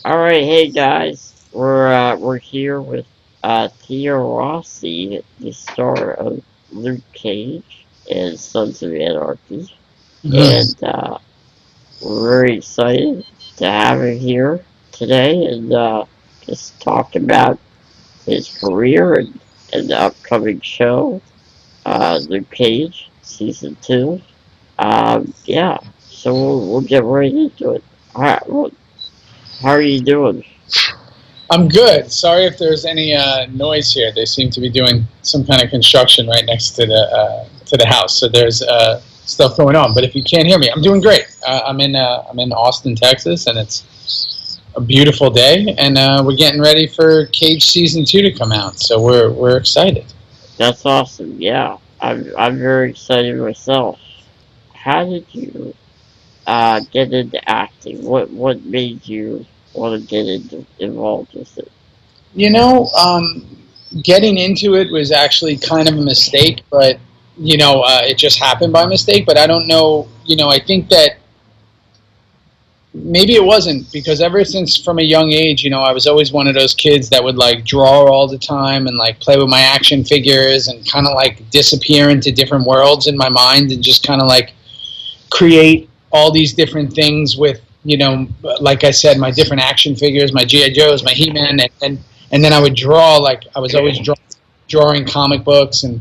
All right, hey guys, we're here with Theo Rossi, the star of Luke Cage and Sons of Anarchy, Mhm. and we're very excited to have him here today and just talk about his career and the upcoming show, Luke Cage season 2. Yeah, so we'll get right into it. All right, well, how are you doing? I'm good. Sorry if there's any noise here. They seem to be doing some kind of construction right next to the house, so there's stuff going on. But if you can't hear me, I'm doing great. I'm in Austin, Texas, and it's a beautiful day, and we're getting ready for Cage season 2 to come out. So we're excited. That's awesome. Yeah, I'm very excited myself. How did you get into acting? What made you want to get involved with it? You know, getting into it was actually kind of a mistake, but it just happened by mistake. But I don't know. I think that maybe it wasn't because ever since from a young age, I was always one of those kids that would like draw all the time and like play with my action figures and kind of like disappear into different worlds in my mind and just kind of like create all these different things with, like I said, my different action figures, my G.I. Joes, my He-Man, and then I would draw, like I was always drawing comic books and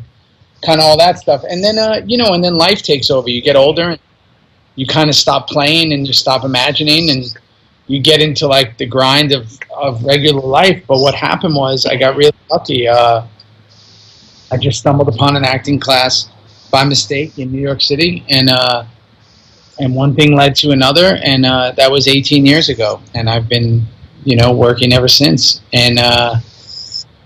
kind of all that stuff. And then, and then life takes over. You get older and you kind of stop playing and you stop imagining and you get into like the grind of regular life. But what happened was I got really lucky. I just stumbled upon an acting class by mistake in New York City, and one thing led to another, and that was 18 years ago, and I've been, working ever since. And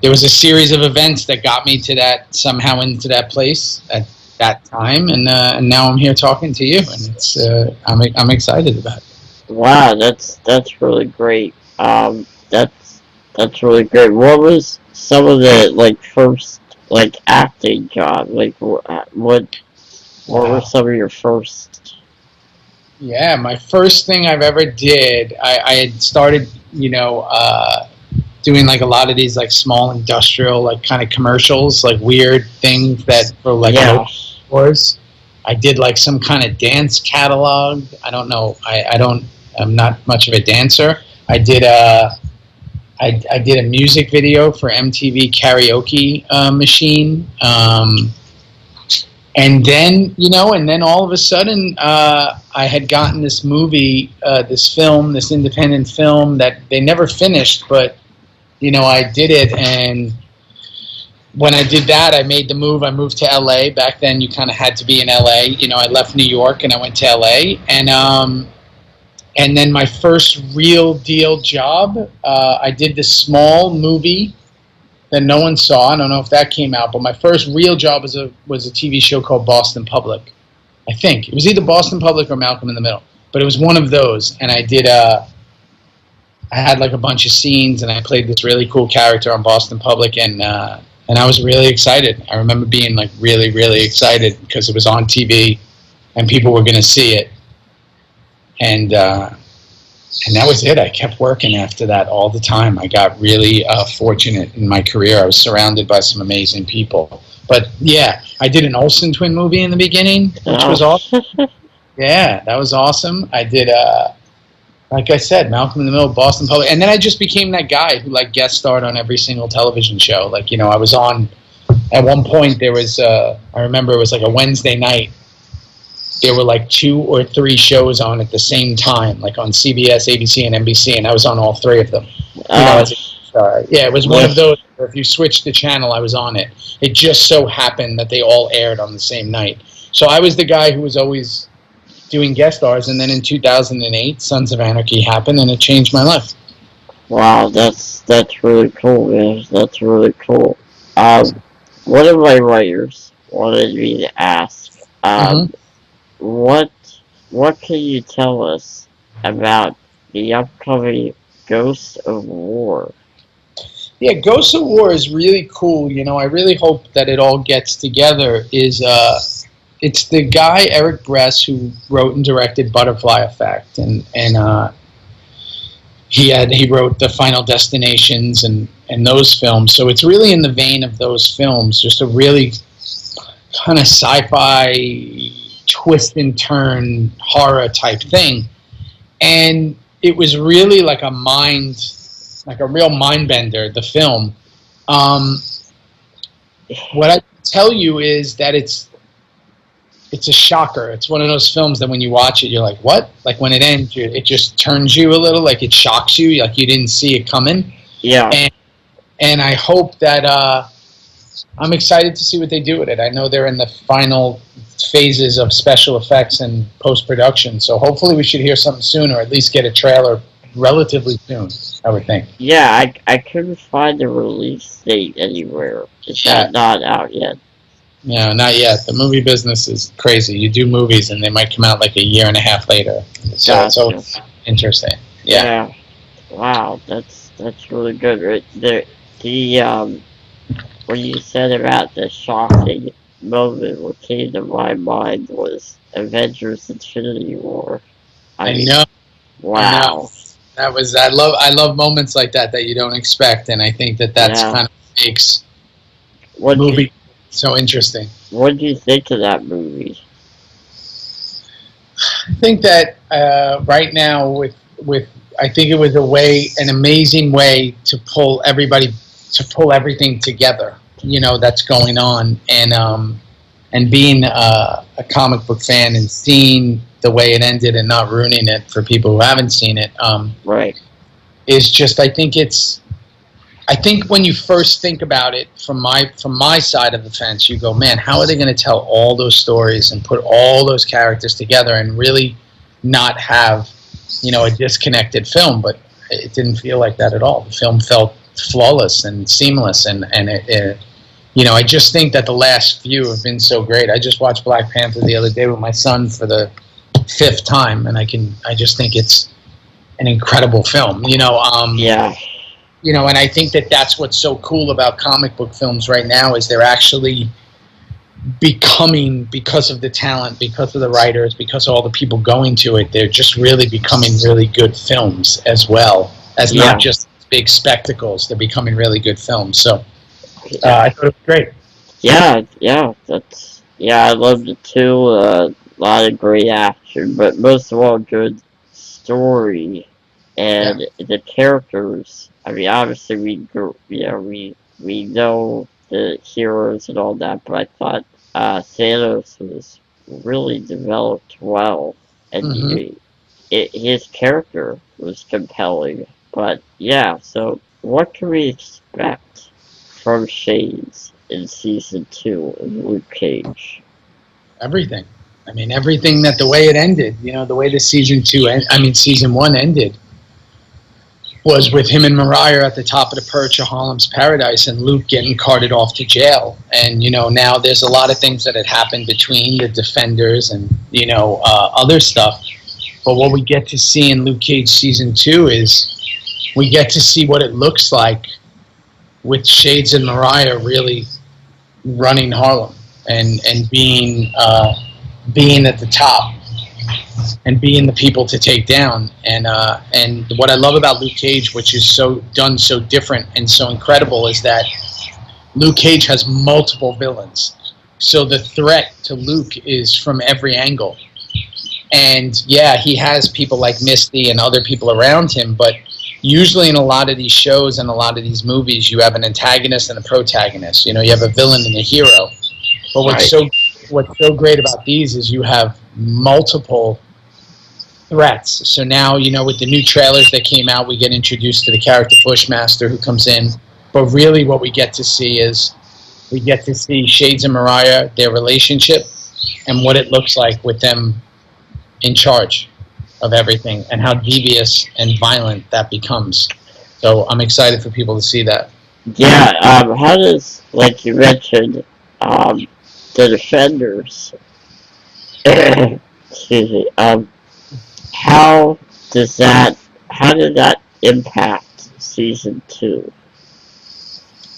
there was a series of events that got me to that somehow into that place at that time, and now I'm here talking to you, and it's I'm excited about it. Wow, that's really great. That's really great. What was some of the like first like acting job? Like what were Wow. some of your first? Yeah, my first thing I've ever did, I had started, doing like a lot of these like small industrial like kind of commercials, like weird things that for like Yeah. local stores. I did like some kind of dance catalog. I don't know. I'm not much of a dancer. I did I did a music video for MTV Karaoke Machine. And then all of a sudden, I had gotten this movie, this independent film that they never finished, but I did it, and when I did that, I made the move. I moved to LA. Back then, you kind of had to be in LA. I left New York and I went to LA, and then my first real deal job, I did this small movie that no one saw. I don't know if that came out, but my first real job was a TV show called Boston Public. I think it was either Boston Public or Malcolm in the Middle, but it was one of those. And I did. I had like a bunch of scenes, and I played this really cool character on Boston Public, and I was really excited. I remember being like really, really excited because it was on TV, and people were going to see it, and that was it. I kept working after that all the time. I got really fortunate in my career. I was surrounded by some amazing people. But yeah, I did an Olsen twin movie in the beginning, which was awesome. Yeah, that was awesome. I did, like I said, Malcolm in the Middle, Boston Public, and then I just became that guy who like guest starred on every single television show. Like I was on. At one point, there was I remember it was like a Wednesday night. There were like 2 or 3 shows on at the same time, like on CBS, ABC, and NBC, and I was on all 3 of them. As a star. Yeah, it was one of those where if you switched the channel, I was on it. It just so happened that they all aired on the same night. So I was the guy who was always doing guest stars, and then in 2008, Sons of Anarchy happened, and it changed my life. Wow, that's really cool, man. That's really cool. One of my writers wanted me to ask, Mm-hmm. what what can you tell us about the upcoming Ghost of War? Yeah, Ghosts of War is really cool. I really hope that it all gets together. It's the guy Eric Bress who wrote and directed Butterfly Effect, and he wrote the Final Destinations and those films. So it's really in the vein of those films, just a really kind of sci-fi twist and turn horror type thing. And it was really like a real mind bender, the film. What I can tell you is that it's a shocker. It's one of those films that when you watch it, you're like, what? Like when it ends, it just turns you a little, like it shocks you, like you didn't see it coming. Yeah. And I hope that I'm excited to see what they do with it. I know they're in the final phases of special effects and post-production, so hopefully we should hear something soon, or at least get a trailer relatively soon, I would think. Yeah, I couldn't find a release date anywhere. Is that not out yet? No, not yet. The movie business is crazy. You do movies and they might come out like a year and a half later. So Gotcha. it's always interesting. Yeah. Wow, that's really good. Right? The what you said about the shocking moment what came to my mind was Avengers Infinity War. I know. Wow. I know. That was I love moments like that you don't expect, and I think that's kind of makes movie so interesting. What do you think of that movie? I think that right now with I think it was an amazing way to pull everything together. That's going on, and being a comic book fan and seeing the way it ended and not ruining it for people who haven't seen it, right, is just I think when you first think about it from my side of the fence, you go, man, how are they going to tell all those stories and put all those characters together and really not have a disconnected film? But it didn't feel like that at all. The film felt flawless and seamless, and it I just think that the last few have been so great. I just watched Black Panther the other day with my son for the 5th time, and I just think it's an incredible film. And I think that's what's so cool about comic book films right now is they're actually becoming, because of the talent, because of the writers, because of all the people going to it, they're just really becoming really good films as well as not just big spectacles. They're becoming really good films. So I thought it was great. Yeah, I loved it too. A lot of great action, but most of all, good story and the characters. I mean, obviously we know the heroes and all that, but I thought Thanos was really developed well, and his character was compelling. But yeah, so what can we expect from Shades in season 2 of Luke Cage? Everything. I mean, everything that the way it ended, the way the season 1 ended was with him and Mariah at the top of the perch of Harlem's Paradise and Luke getting carted off to jail. And, now there's a lot of things that had happened between the Defenders and, other stuff. But what we get to see in Luke Cage season 2 is we get to see what it looks like with Shades and Mariah really running Harlem and being at the top and being the people to take down. And what I love about Luke Cage, which is so different and so incredible, is that Luke Cage has multiple villains. So the threat to Luke is from every angle. And he has people like Misty and other people around him, but usually in a lot of these shows and a lot of these movies, you have an antagonist and a protagonist. You have a villain and a hero. But what's so great about these is you have multiple threats. So now, with the new trailers that came out, we get introduced to the character Bushmaster who comes in. But really what we get to see is Shades and Mariah, their relationship, and what it looks like with them in charge of everything and how devious and violent that becomes. So I'm excited for people to see that. Yeah, how does, like you mentioned, the Defenders, excuse me, how did that impact season 2,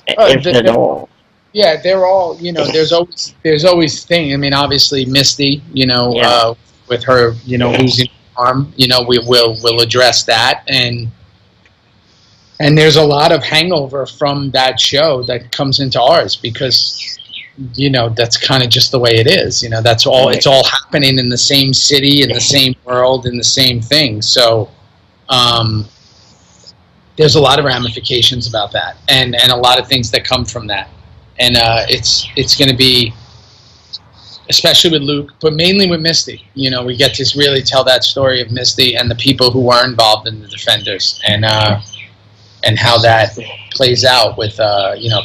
if at all? Yeah, they're all, there's always things. I mean, obviously Misty, with her, losing her arm, we'll address that. And And there's a lot of hangover from that show that comes into ours because, that's kind of just the way it is. That's all. Right. It's all happening in the same city, in the same world, in the same thing. So there's a lot of ramifications about that, and a lot of things that come from that. And it's going to be, especially with Luke, but mainly with Misty. We get to really tell that story of Misty and the people who are involved in the Defenders, and how that plays out with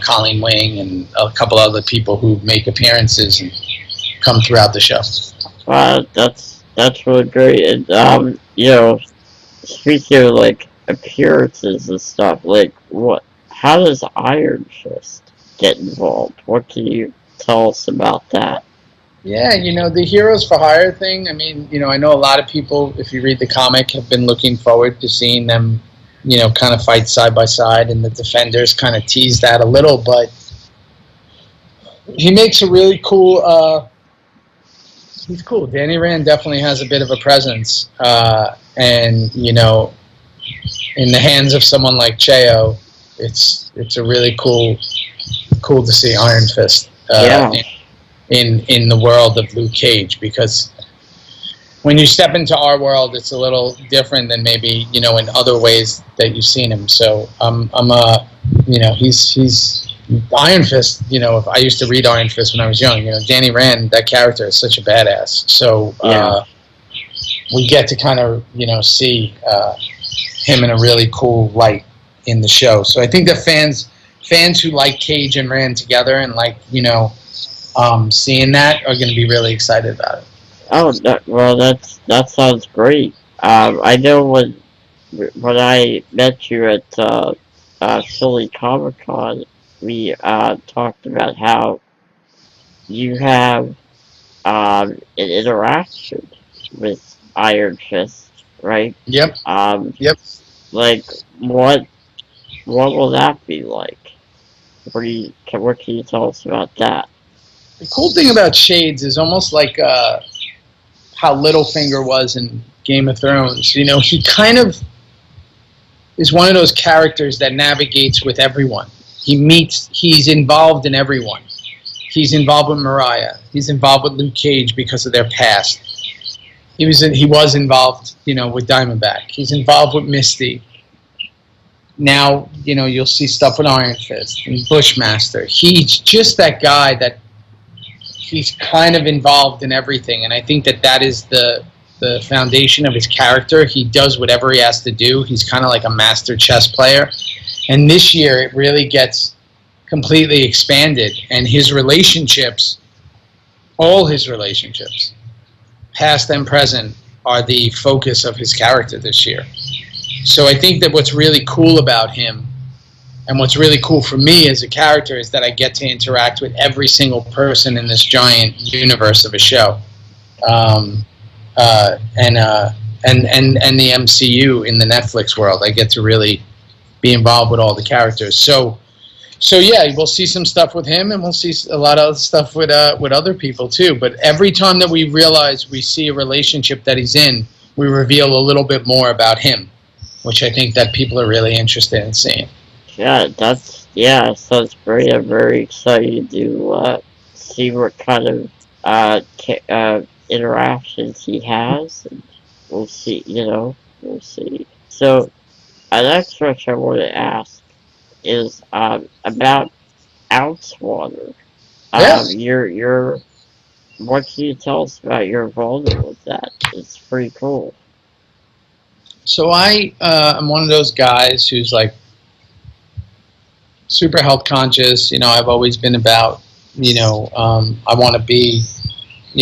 Colleen Wing and a couple other people who make appearances and come throughout the show. That's really great. And speaking of like appearances and stuff, like how does Iron Fist get involved? What can you tell us about that? Yeah, the Heroes for Hire thing, I mean, I know a lot of people, if you read the comic, have been looking forward to seeing them, kind of fight side by side, and the Defenders kind of tease that a little, but he makes a really cool, he's cool. Danny Rand definitely has a bit of a presence, and, in the hands of someone like Cheo, it's a really cool to see Iron Fist in the world of Luke Cage, because when you step into our world, it's a little different than maybe in other ways that you've seen him. So he's Iron Fist. If I used to read Iron Fist when I was young, Danny Rand, that character is such a badass. So we get to kind of see him in a really cool light in the show. So I think that fans who like Cage and Rand together and like seeing that are going to be really excited about it. Oh, that sounds great. I know when I met you at Philly Comic Con, we talked about how you have an interaction with Iron Fist, right? Yep. Yep. Like what will that be like? What can you tell us about that? The cool thing about Shades is almost like how Littlefinger was in Game of Thrones. He kind of is one of those characters that navigates with everyone. He's involved in everyone. He's involved with Mariah. He's involved with Luke Cage because of their past. He was involved, with Diamondback. He's involved with Misty. Now, you'll see stuff with Iron Fist and Bushmaster. He's just that guy that he's kind of involved in everything, and I think that is the foundation of his character. He does whatever he has to do. He's kind of like a master chess player, and this year it really gets completely expanded, and his relationships, all his relationships, past and present, are the focus of his character this year. So I think that what's really cool about him, and what's really cool for me as a character, is that I get to interact with every single person in this giant universe of a show, and the MCU in the Netflix world. I get to really be involved with all the characters. So yeah, we'll see some stuff with him, and we'll see a lot of stuff with other people too. But every time that we realize we see a relationship that he's in, we reveal a little bit more about him, which I think that people are really interested in seeing. Yeah, sounds great. I'm very excited to see what kind of interactions he has, and we'll see. We'll see. So, the next question I want to ask is about Outswater. Yes. What can you tell us about your involvement with that? It's pretty cool. So I'm one of those guys who's like super health conscious. I've always been about, I want to be, I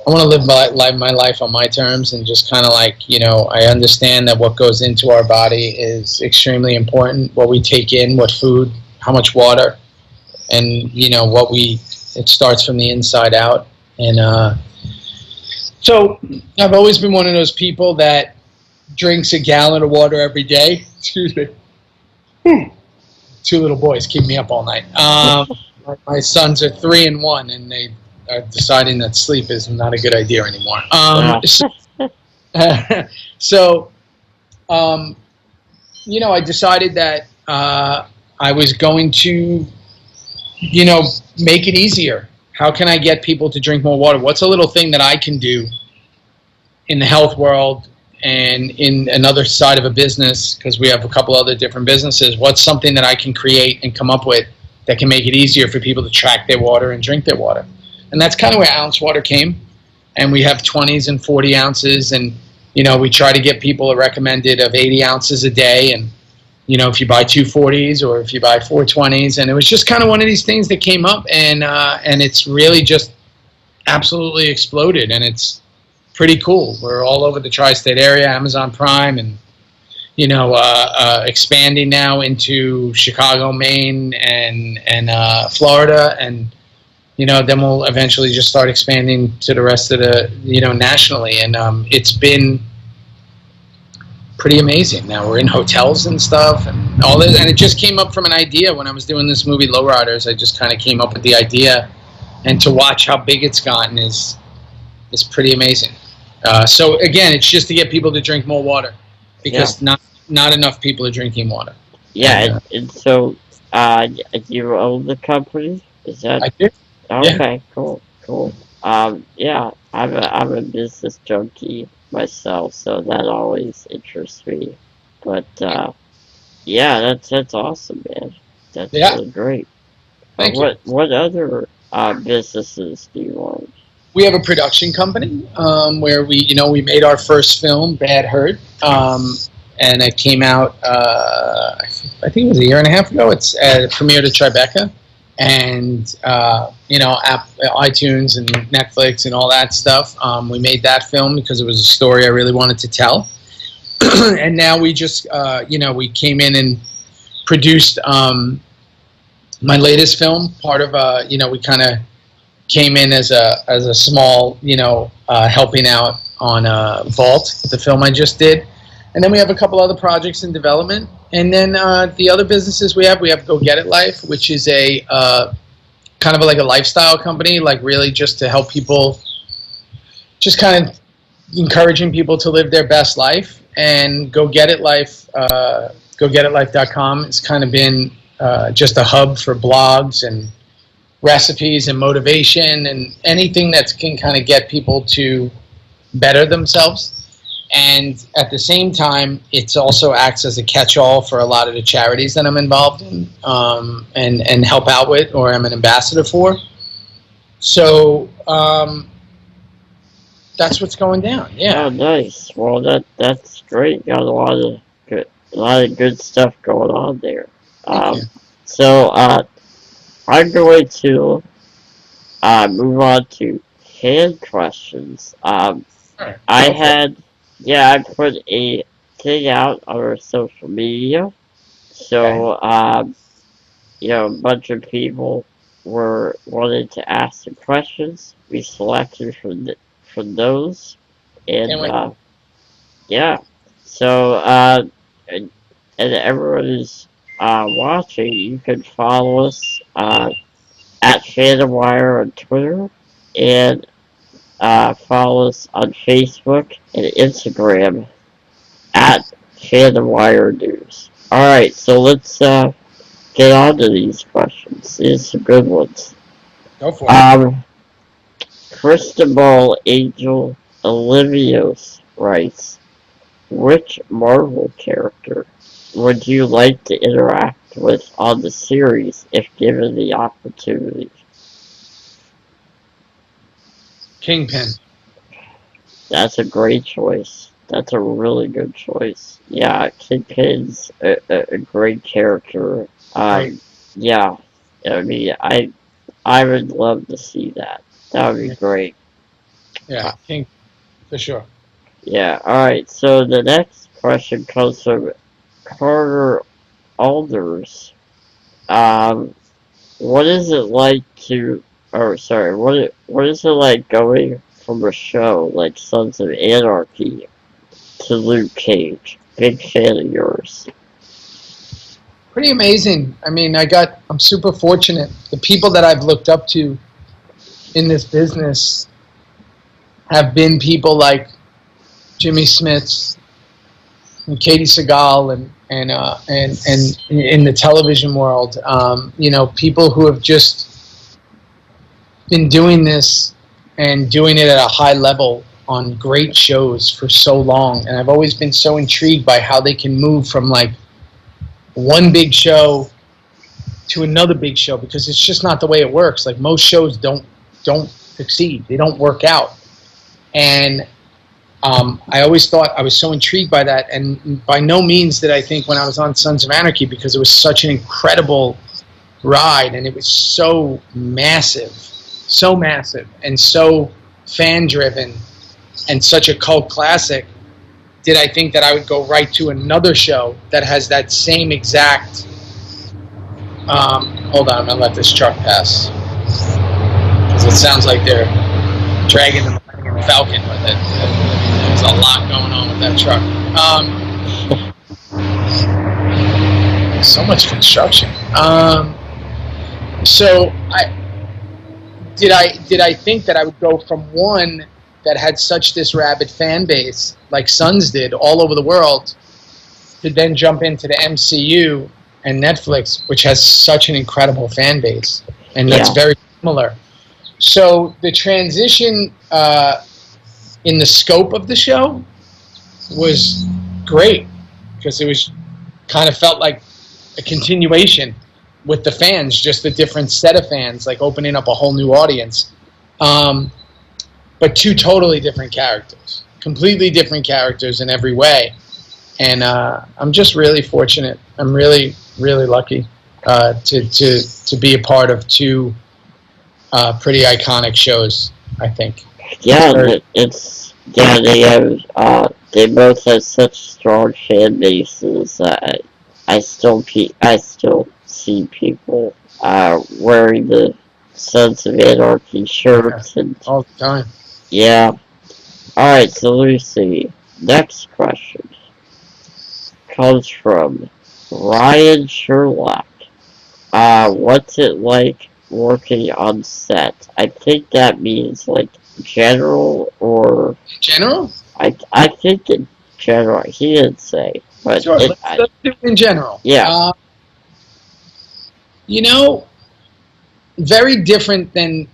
want to live my life on my terms, and just kind of like, I understand that what goes into our body is extremely important. What we take in, what food, how much water, and, it starts from the inside out. And so I've always been one of those people that drinks a gallon of water every day. Excuse me. Two little boys keep me up all night. My sons are 3 and 1, and they are deciding that sleep is not a good idea anymore. So I decided that I was going to, make it easier. How can I get people to drink more water? What's a little thing that I can do in the health world and in another side of a business, because we have a couple other different businesses? What's something that I can create and come up with that can make it easier for people to track their water and drink their water? And that's kind of where Ounce Water came. And we have 20s and 40 ounces, and we try to get people a recommended of 80 ounces a day. And if you buy 240s or if you buy 420s, and it was just kind of one of these things that came up, and it's really just absolutely exploded, and it's pretty cool. We're all over the tri-state area, Amazon Prime, and expanding now into Chicago, Maine, and Florida, and then we'll eventually just start expanding to the rest of the nationally, and it's been pretty amazing. Now we're in hotels and stuff and all this, and it just came up from an idea when I was doing this movie Lowriders. I just kind of came up with the idea, and to watch how big it's gotten is pretty amazing. So again, it's just to get people to drink more water, because not enough people are drinking water. Yeah, and so you own the company? Is that? I do. Okay, yeah. Cool. Yeah, I'm a business junkie myself, so that always interests me. But yeah, that's awesome, man. That's really great. Thank you. What other businesses do you own? We have a production company where we made our first film, Bad Hurt, and it came out I think it was a year and a half ago. It's premiered at Tribeca, and iTunes and Netflix and all that stuff. We made that film because it was a story I really wanted to tell. And now we just we came in and produced my latest film. Part of we kind of came in as a small helping out on Vault, the film I just did. And then we have a couple other projects in development. And then the other businesses we have Go Get It Life, which is a kind of like a lifestyle company, like really just to help people, just kind of encouraging people to live their best life. And Go Get It Life, GoGetItLife.com, has kind of been just a hub for blogs and recipes and motivation and anything that can kind of get people to better themselves. And at the same time, it also acts as a catch-all for a lot of the charities that I'm involved in and help out with, or I'm an ambassador for. So that's what's going down. Yeah. Oh, nice. Well, that's great. Got a lot of good stuff going on there. So I'm going to move on to fan questions. I put a thing out on our social media. So, a bunch of people were wanting to ask some questions. We selected from those. And, So, and everyone is watching, you can follow us at FandomWire on Twitter, and follow us on Facebook and Instagram at FandomWire News. Alright, so let's get on to these questions. These are some good ones. Go for it. Cristobal Angel Olivios writes, which Marvel character would you like to interact with on the series if given the opportunity? Kingpin. That's a great choice. That's a really good choice. Yeah, Kingpin's a great character. Yeah, I mean, I would love to see that. That would be great. Yeah, King, for sure. Yeah, alright, so the next question comes from Carter Alders. What is it like what is it like going from a show like Sons of Anarchy to Luke Cage? Big fan of yours. Pretty amazing. I mean, I'm super fortunate. The people that I've looked up to in this business have been people like Jimmy Smits and Katie Seagal and in the television world, people who have just been doing this and doing it at a high level on great shows for so long. And I've always been so intrigued by how they can move from like one big show to another big show, because it's just not the way it works. Like most shows don't succeed. They don't work out. And I always thought, I was so intrigued by that. And by no means did I think when I was on Sons of Anarchy, because it was such an incredible ride and it was so massive and so fan driven and such a cult classic, did I think that I would go right to another show that has that same exact hold on, I'm gonna let this truck pass because it sounds like they're dragging the Falcon with it. There's a lot going on with that truck. So much construction. So did I think that I would go from one that had such this rabid fan base, like Sons did, all over the world, to then jump into the MCU and Netflix, which has such an incredible fan base, and that's very similar. So the transition in the scope of the show was great, because it was kind of felt like a continuation with the fans, just a different set of fans, like opening up a whole new audience. But two totally different characters, completely different characters in every way. And I'm just really fortunate. I'm really, really lucky to be a part of two pretty iconic shows, I think. Yeah, they both have such strong fan bases. I still see people wearing the Sons of Anarchy shirts and all the time. Yeah. All right, so Lucy, next question comes from Ryan Sherlock. What's it like working on set? I think that means like general or general. I think in general. He didn't say, but sure. Let's do it in general. Yeah. Very different than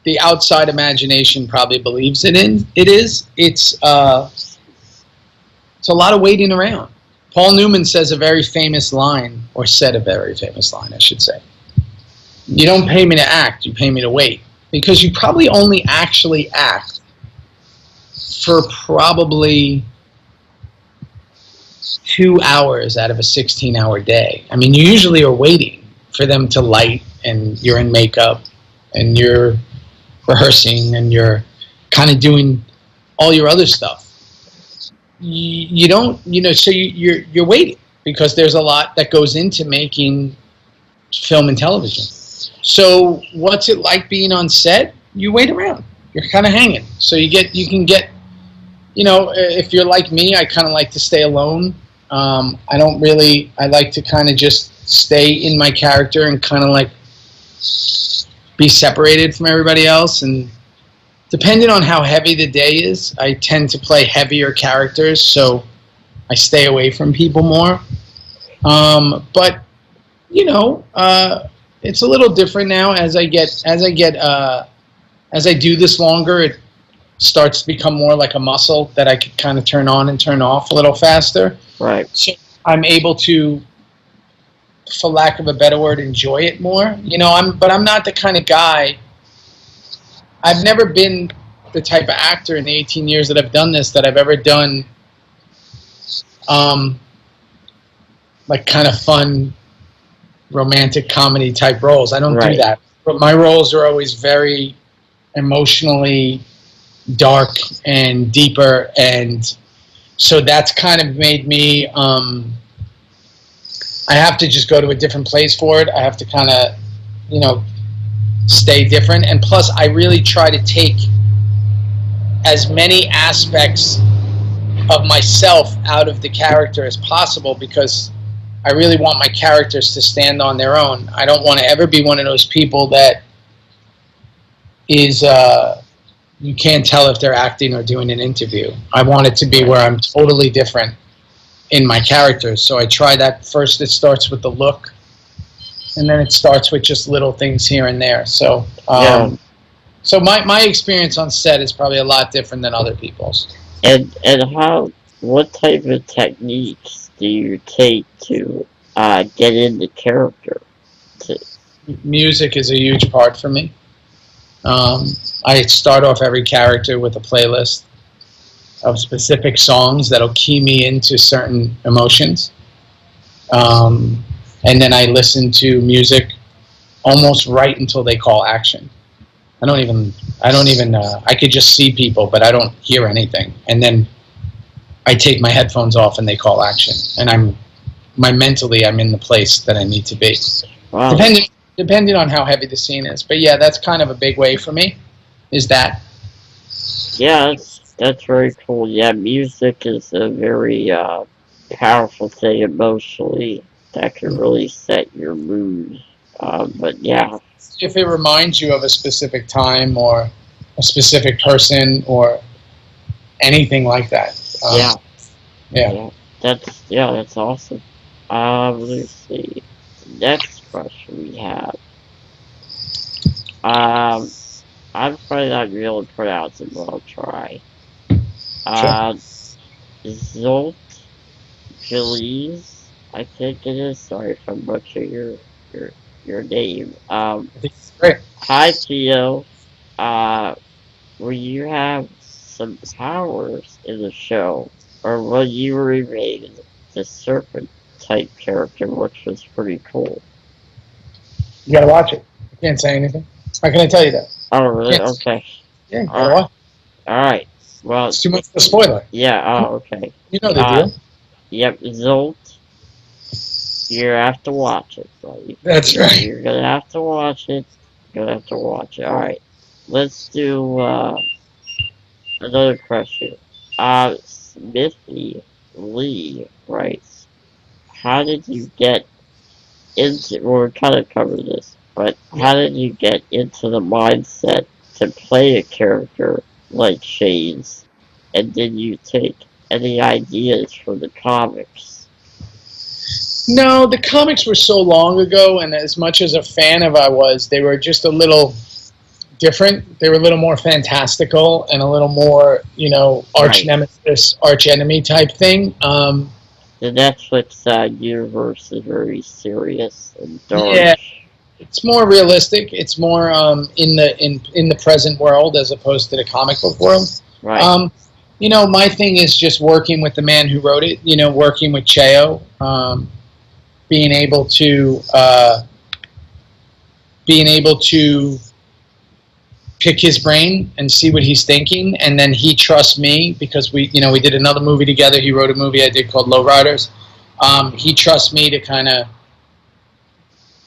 the outside imagination probably believes it is. It's a lot of waiting around. Paul Newman says a very famous line, or said a very famous line, I should say. You don't pay me to act, you pay me to wait. Because you probably only actually act for probably 2 hours out of a 16-hour day. I mean, you usually are waiting for them to light, and you're in makeup, and you're rehearsing, and you're kind of doing all your other stuff. You don't, so you're waiting, because there's a lot that goes into making film and television. So what's it like being on set? You wait around. You're kind of hanging. So you can get, if you're like me, I kind of like to stay alone. I like to kind of just stay in my character and kind of like be separated from everybody else. And depending on how heavy the day is, I tend to play heavier characters, so I stay away from people more. But it's a little different now as I do this longer. It starts to become more like a muscle that I could kind of turn on and turn off a little faster. Right. So I'm able to, for lack of a better word, enjoy it more. But I'm not the kind of guy. I've never been the type of actor in the 18 years that I've done this that I've ever done like kind of fun romantic comedy type roles. I don't do that. But my roles are always very emotionally dark and deeper, and so that's kind of made me I have to just go to a different place for it. I have to kind of stay different, and plus I really try to take as many aspects of myself out of the character as possible, because I really want my characters to stand on their own. I don't want to ever be one of those people that is you can't tell if they're acting or doing an interview. I want it to be where I'm totally different in my characters. So I try that first. It starts with the look, and then it starts with just little things here and there. So Yeah. so my experience on set is probably a lot different than other people's. And what type of techniques do you take to get into character? To, Music is a huge part for me. I start off every character with a playlist of specific songs that'll key me into certain emotions. And then I listen to music almost right until they call action. I could just see people, but I don't hear anything. And then I take my headphones off and they call action. And mentally, I'm in the place that I need to be. wow. Depending on how heavy the scene is. But yeah, that's kind of a big way for me, is that. Yeah, that's very cool. Yeah, music is a very powerful thing emotionally that can really set your mood. But yeah, If it reminds you of a specific time or a specific person or anything like that. yeah, Yeah. that's awesome. Let's see. Next question we have. Um, I'm probably not be able to pronounce it, but I'll try. Sure. Zolt Feliz, I think it is. Sorry if I'm butchering your your name. I think it's great. Hi Theo. Uh, will you have some powers in the show, or will you remain the serpent type character, which was pretty cool? You gotta watch it. I can't say anything. How can I tell you that? Oh, really? Can't. Okay. Yeah, you All gotta right. watch. All right. Well, It's too much of a spoiler. yeah. Oh, okay. You know the Uh, deal. yep. Zolt. You have to watch it, buddy. That's right. You're gonna have to watch it. You're gonna have to watch it. All right. Let's do another question. Smithy Lee writes, "How did you get into?" Well, we kind of covered this, but how did you get into the mindset to play a character like Shades? And did you take any ideas from the comics? No, the comics were so long ago, and as much as a fan of I was, they were just a little different. They were a little more fantastical and a little more, arch Right. nemesis, arch enemy type thing. The Netflix universe is very serious and dark. Yeah, it's more realistic. It's more in the present world as opposed to the comic book world. Right. My thing is just working with the man who wrote it. Working with Cheo, being able to pick his brain and see what he's thinking, and then he trusts me because we did another movie together. He wrote a movie I did called Lowriders. He trusts me to kind of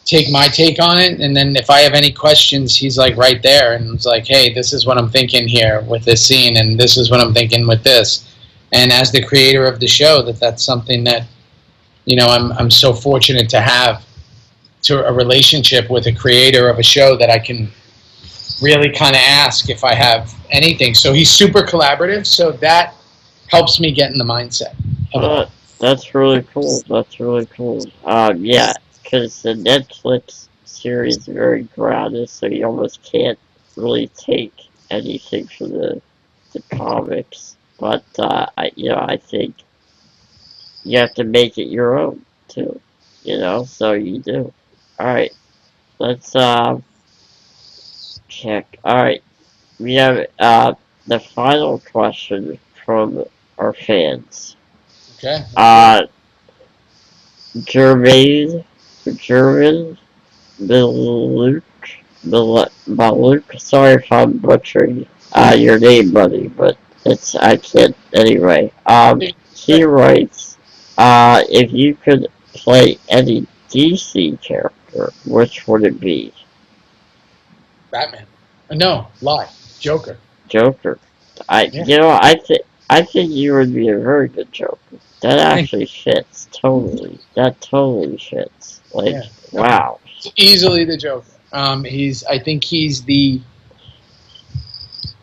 take my take on it, and then if I have any questions, he's like right there, and it's like, hey, this is what I'm thinking here with this scene, and this is what I'm thinking with this. And as the creator of the show, that's something that I'm so fortunate to have a relationship with a creator of a show that I can really kind of ask if I have anything. So he's super collaborative, so that helps me get in the mindset. That's really cool. That's really cool. Yeah, because the Netflix series is very grounded, so you almost can't really take anything from the comics. But I think you have to make it your own too. So you do. All right, let's check. All right, we have the final question from our fans. Okay. Germain, German, Maluk, sorry if I'm butchering your name, buddy, but I can't, anyway. He writes, if you could play any DC character, which would it be? Batman. No, lie. Joker. Joker. I think you would be a very good Joker. That actually fits totally. That totally fits. Like, Yeah. wow. Easily the Joker. I think he's the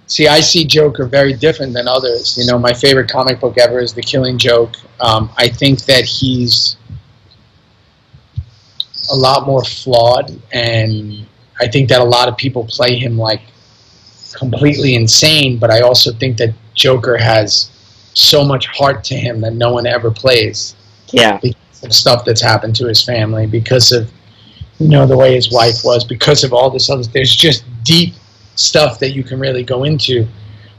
See, I see Joker very different than others. You know, my favorite comic book ever is The Killing Joke. I think that he's a lot more flawed, and I think that a lot of people play him like completely insane, but I also think that Joker has so much heart to him that no one ever plays. Yeah. Because of stuff that's happened to his family, because of, you know, the way his wife was, because of all this other, there's just deep stuff that you can really go into.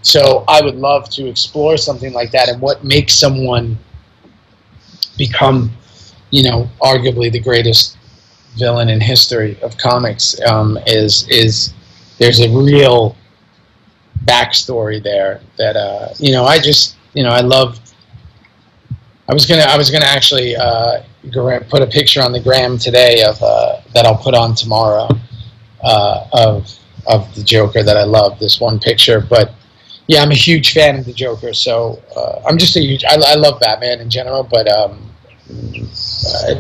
So I would love to explore something like that, and what makes someone become, you know, arguably the greatest villain in history of comics, is there's a real backstory there that you know, I just, you know, I love. I was gonna actually put a picture on the gram today of that I'll put on tomorrow of the Joker that I love. This one picture, but yeah, I'm a huge fan of the Joker. So I'm just a huge. I love Batman in general, but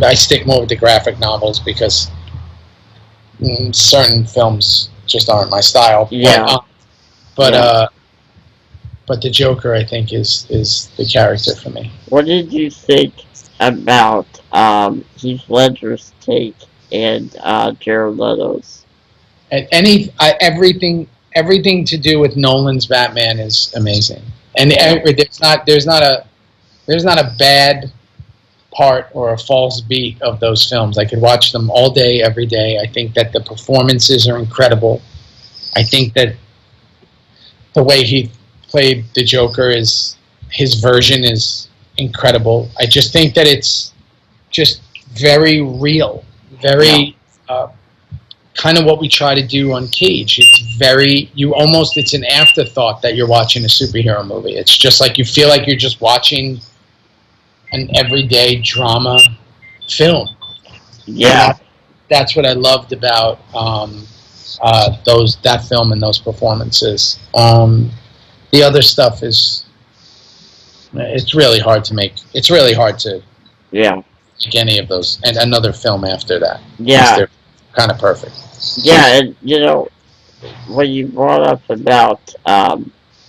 I stick more with the graphic novels because certain films just aren't my style. Yeah. But the Joker, I think, is the character for me. What did you think about Heath Ledger's take and Jared Leto's? And everything to do with Nolan's Batman is amazing, and there's not a bad part or a false beat of those films. I could watch them all day, every day. I think that the performances are incredible. I think that the way he played the Joker, is his version is incredible. I just think that it's just very real, very kind of what we try to do on Cage. It's very, it's an afterthought that you're watching a superhero movie. It's just like you feel like you're just watching an everyday drama film. Yeah, that's what I loved about that film and those performances. The other stuff it's really hard to make. It's really hard to make any of those and another film after that. Yeah, they're kind of perfect. Yeah, and you know, when you brought up about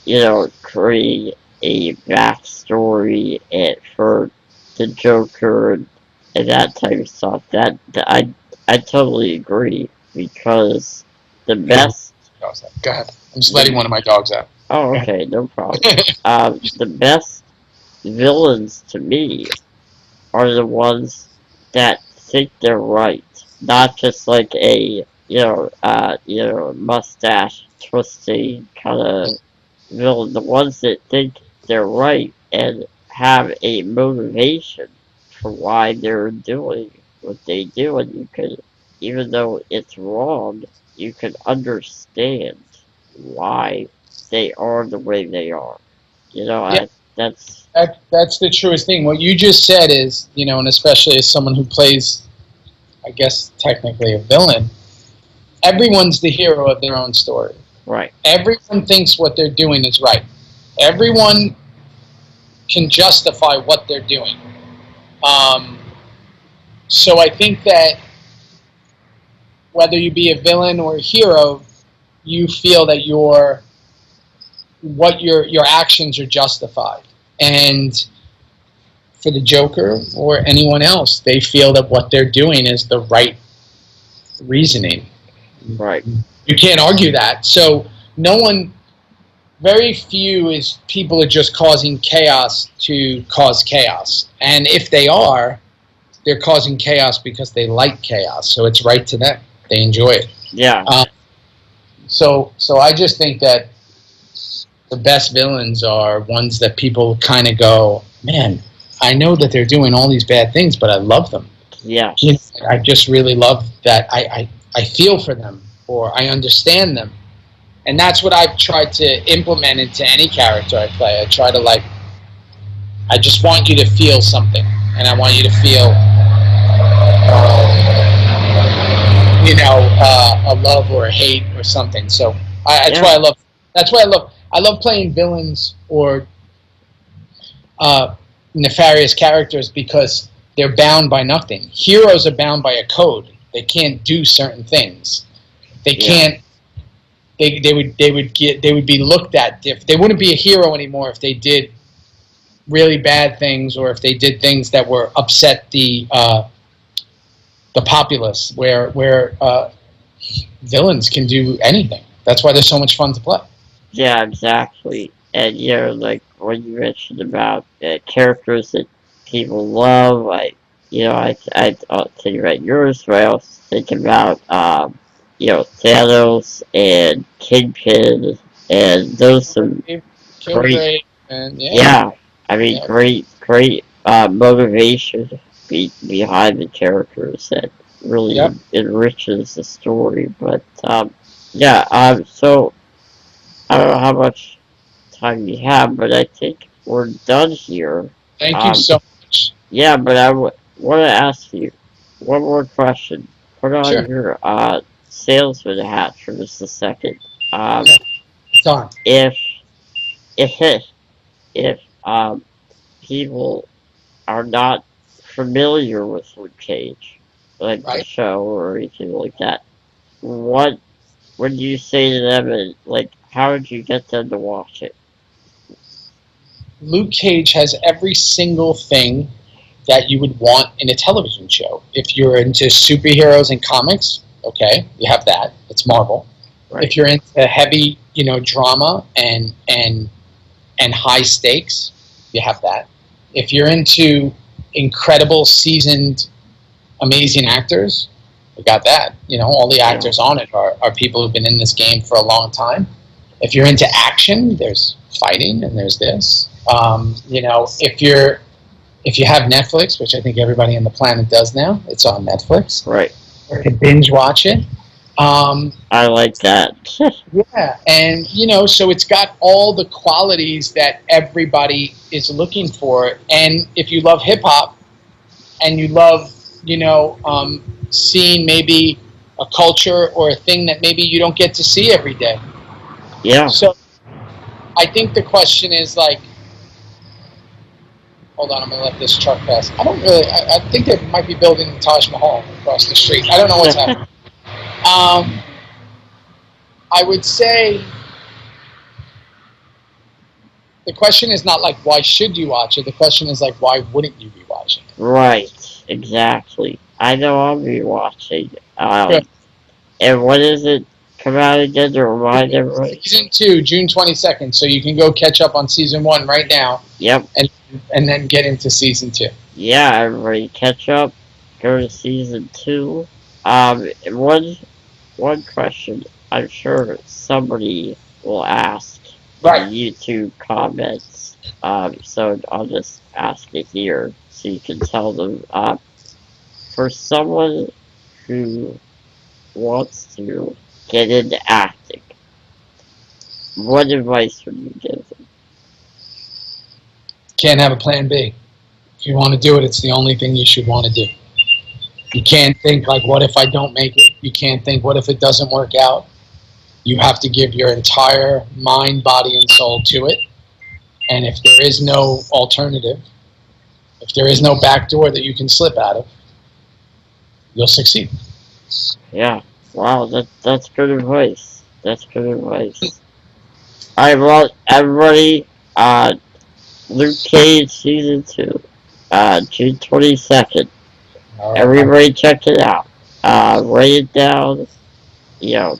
you know, creating a backstory for the Joker and that type of stuff, that I totally agree, because the best. Go ahead. I'm just letting one of my dogs out. Oh, okay, no problem. The best villains to me are the ones that think they're right, not just like a mustache twisting kind of villain. The ones that think they're right and have a motivation for why they're doing what they do, and you could, even though it's wrong, you can understand why they are the way they are. You know, that's the truest thing. What you just said is, you know, and especially as someone who plays, I guess, technically a villain, everyone's the hero of their own story. Right. Everyone thinks what they're doing is right. Everyone can justify what they're doing. So I think that whether you be a villain or a hero, you feel that your actions are justified. And for the Joker or anyone else, they feel that what they're doing is the right reasoning. Right. You can't argue that. So very few people are just causing chaos to cause chaos. And if they are, they're causing chaos because they like chaos. So it's right to them. They enjoy it. Yeah. So I just think that the best villains are ones that people kind of go, man, I know that they're doing all these bad things, but I love them. Yeah. I just really love that I feel for them, or I understand them. And that's what I've tried to implement into any character I play. I try to, I just want you to feel something, and I want you to feel, a love or a hate or something. So that's why I love playing villains or nefarious characters, because they're bound by nothing. Heroes are bound by a code. They can't do certain things. They they would be looked at different. They wouldn't be a hero anymore if they did really bad things or if they did things that were upset the populace. Where villains can do anything. That's why they're so much fun to play. Yeah, exactly. And like when you mentioned about characters that people love, I'll think about yours, but I also think about Thanos and Kingpin, and those some great, Kilgrave and yeah, I mean yeah, great motivation behind the characters that yep. really enriches the story. But yeah, so I don't know how much time we have, but I think we're done here. Thank you Um, so much. yeah, but want to ask you one more question. Put on Sure. your salesman hat for just a second. Um, Okay. It's on. if if if people are not familiar with Luke Cage, like the Right. show or anything like that, what would you say to them? And like, how would you get them to watch it? Luke Cage has every single thing that you would want in a television show. If you're into superheroes and comics, okay, you have that. It's Marvel. Right. If you're into heavy, drama and high stakes, you have that. If you're into incredible, seasoned, amazing actors, you got that. All the Yeah. actors on it are people who've been in this game for a long time. If you're into action, there's fighting and there's this. If you have Netflix, which I think everybody on the planet does now, it's on Netflix. Right. You can binge watch it. I like that. Yeah, and so it's got all the qualities that everybody is looking for. And if you love hip hop and you love, seeing maybe a culture or a thing that maybe you don't get to see every day. Yeah. So I think the question is like, hold on, I'm gonna let this truck pass. I don't really. I think they might be building the Taj Mahal across the street. I don't know what's happening. I would say the question is not like why should you watch it. The question is like why wouldn't you be watching it? Right. Exactly. I know I'll be watching. Good. And when does it come out again to remind everybody? Season 2, June 22nd. So you can go catch up on season 1 right now. Yep. And then get into season 2. Yeah, everybody catch up. Go to season 2. One question I'm sure somebody will ask Right. in the YouTube comments. So I'll just ask it here so you can tell them. For someone who wants to get into acting, what advice would you give them? Can't have a plan B. If you want to do it, it's the only thing you should want to do. You can't think like, what if I don't make it? You can't think, what if it doesn't work out? You have to give your entire mind, body, and soul to it. And if there is no alternative, if there is no back door that you can slip out of, you'll succeed. Yeah. Wow, that's good advice. That's good advice. Alright, well, everybody, Luke Cage Season 2, June 22nd. All right. Everybody check it out. Write it down, you know,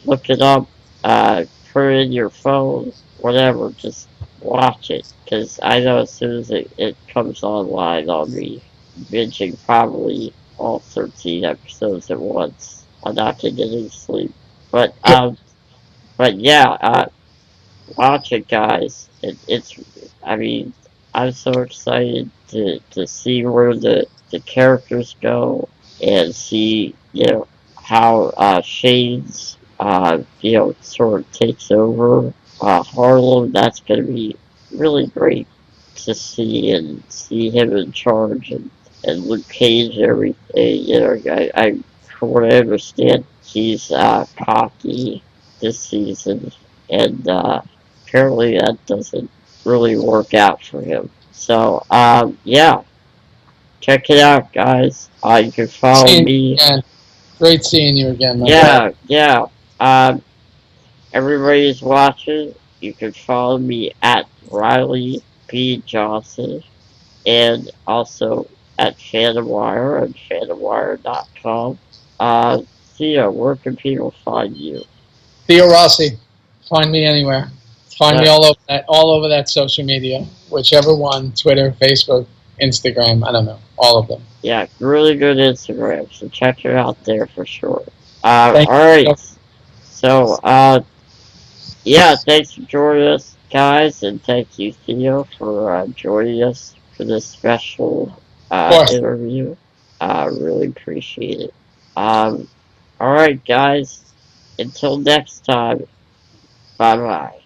look it up, put it in your phone, whatever, just watch it. Because I know as soon as it comes online, I'll be binging probably all 13 episodes at once. I'm not getting any sleep. But yeah, watch it, guys. I mean, I'm so excited to see where the characters go and see, how Shane's, sort of takes over Harlem. That's going to be really great to see and see him in charge and Luke Cage and everything. From what I understand, he's cocky this season, and apparently that doesn't really work out for him. So, yeah, check it out, guys. You can follow Seeing you me. again. Great seeing you again, my Yeah, brother. yeah. everybody's watching. You can follow me at Riley P. Johnson and also at FandomWire and FandomWire.com. Theo, where can people find you? Theo Rossi. Find me anywhere. Find me That, all over that social media, whichever one, Twitter, Facebook, Instagram, I don't know, all of them. yeah, really good Instagram, so check it out there for sure. Thank you. Alright. So, yeah, thanks for joining us, guys, and thank you, Theo, for joining us for this special Of course. interview. Really appreciate it. Alright, guys, until next time, bye bye.